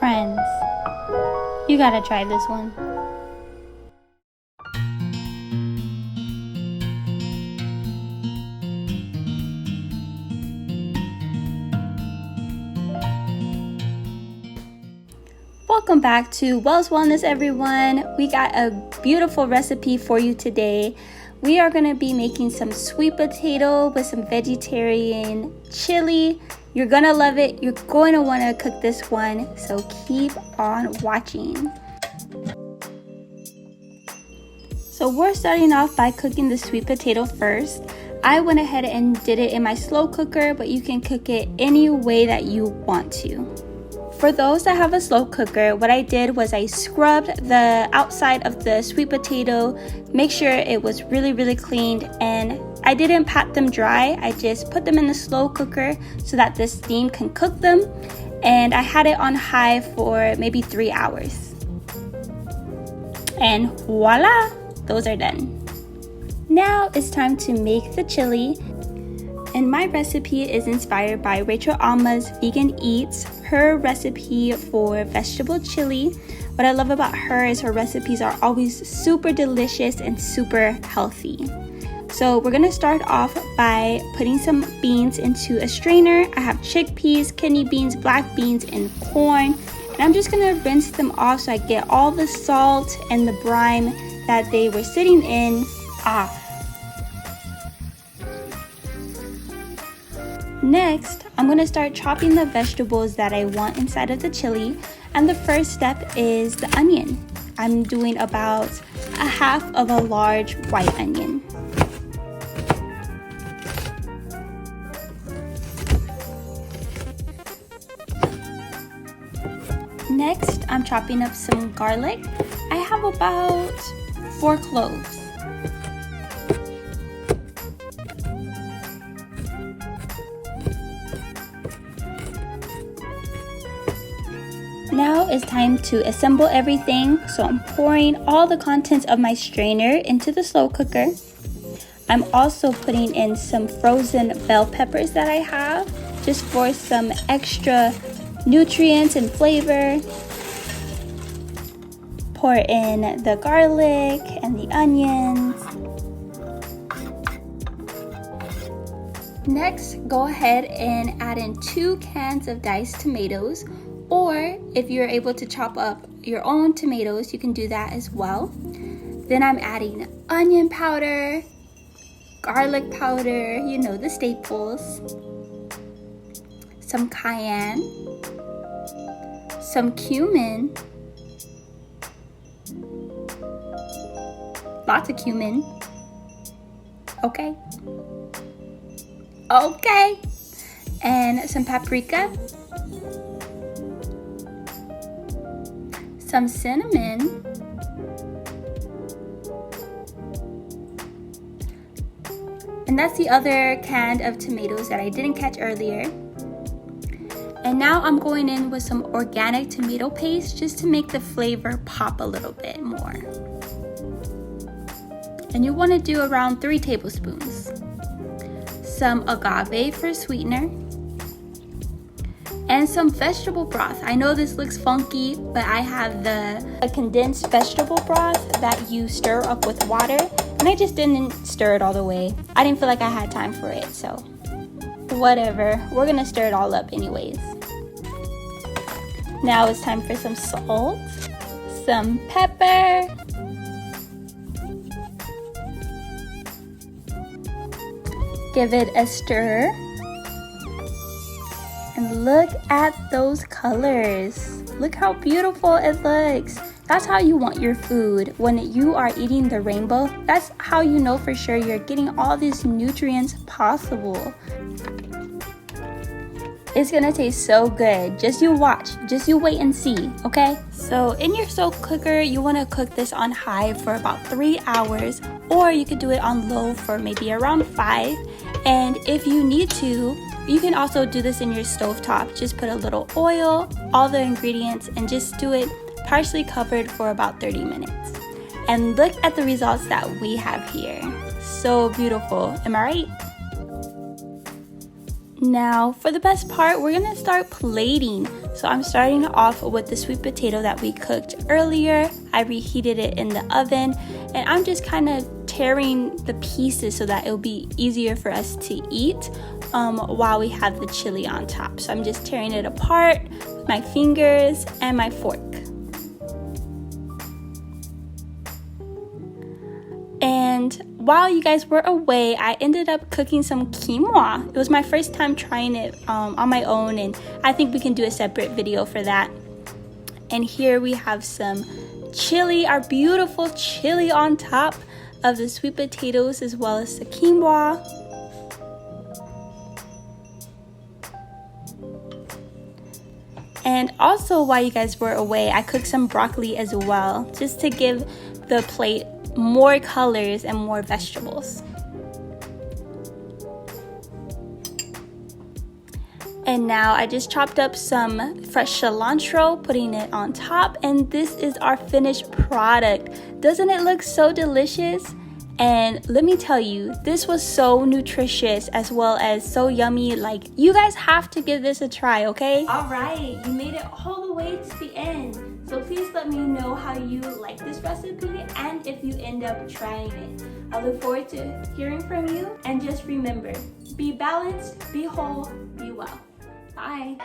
Friends, you gotta try this one. Welcome back to Wells Wellness, everyone. We got a beautiful recipe for you today. We are going to be making some sweet potato with some vegetarian chili. You're going to love it. You're going to want to cook this one, so keep on watching. So we're starting off by cooking the sweet potato first. I went ahead and did it in my slow cooker, but you can cook it any way that you want to. For those that have a slow cooker, what I did was I scrubbed the outside of the sweet potato, make sure it was really cleaned, and I didn't pat them dry. I just put them in the slow cooker so that the steam can cook them, and I had it on high for maybe 3 hours. And voila, those are done. Now it's time to make the chili. And my recipe is inspired by Rachel Alma's Vegan Eats, her recipe for vegetable chili. What I love about her is her recipes are always super delicious and super healthy. So we're gonna start off by putting some beans into a strainer. I have chickpeas, kidney beans, black beans, and corn. And I'm just gonna rinse them off so I get all the salt and the brine that they were sitting in off. Next, I'm going to start chopping the vegetables that I want inside of the chili, and the first step is the onion. I'm doing about a half of a large white onion. Next, I'm chopping up some garlic. I have about 4 cloves. Now it's time to assemble everything, so I'm pouring all the contents of my strainer into the slow cooker. I'm also putting in some frozen bell peppers that I have, just for some extra nutrients and flavor. Pour in the garlic and the onions. Next, go ahead and add in 2 cans of diced tomatoes. Or if you're able to chop up your own tomatoes, you can do that as well. Then I'm adding onion powder, garlic powder, you know, the staples, some cayenne, some cumin, lots of cumin, okay, and some paprika, some cinnamon, and that's the other can of tomatoes that I didn't catch earlier. And now I'm going in with some organic tomato paste just to make the flavor pop a little bit more. And you want to do around 3 tablespoons. Some agave for sweetener. And some vegetable broth. I know this looks funky, but I have a condensed vegetable broth that you stir up with water, and I just didn't stir it all the way. I didn't feel like I had time for it, so whatever. We're gonna stir it all up anyways. Now it's time for some salt, some pepper, give it a stir. And look at those colors. Look how beautiful it looks. That's how you want your food. When you are eating the rainbow, that's how you know for sure you're getting all these nutrients possible. It's gonna taste so good. Just you watch, just you wait and see, okay? So in your slow cooker, you wanna cook this on high for about 3 hours, or you could do it on low for maybe around 5. And if you need to, you can also do this in your stovetop. Just put a little oil, all the ingredients, and just do it partially covered for about 30 minutes. And look at the results that we have here. So beautiful, am I right? Now for the best part, we're gonna start plating. So I'm starting off with the sweet potato that we cooked earlier. I reheated it in the oven, and I'm just kind of tearing the pieces so that it'll be easier for us to eat while we have the chili on top. So I'm just tearing it apart with my fingers and my fork. And while you guys were away, I ended up cooking some quinoa. It was my first time trying it on my own, and I think we can do a separate video for that. And here we have some chili, our beautiful chili on top of the sweet potatoes as well as the quinoa. And also, while you guys were away, I cooked some broccoli as well, just to give the plate more colors and more vegetables. And now I just chopped up some fresh cilantro, putting it on top, and this is our finished product. Doesn't it look so delicious? And let me tell you, this was so nutritious as well as so yummy. Like, you guys have to give this a try, okay? All right, you made it all the way to the end. So please let me know how you like this recipe and if you end up trying it. I look forward to hearing from you, and just remember, be balanced, be whole, be well. Bye.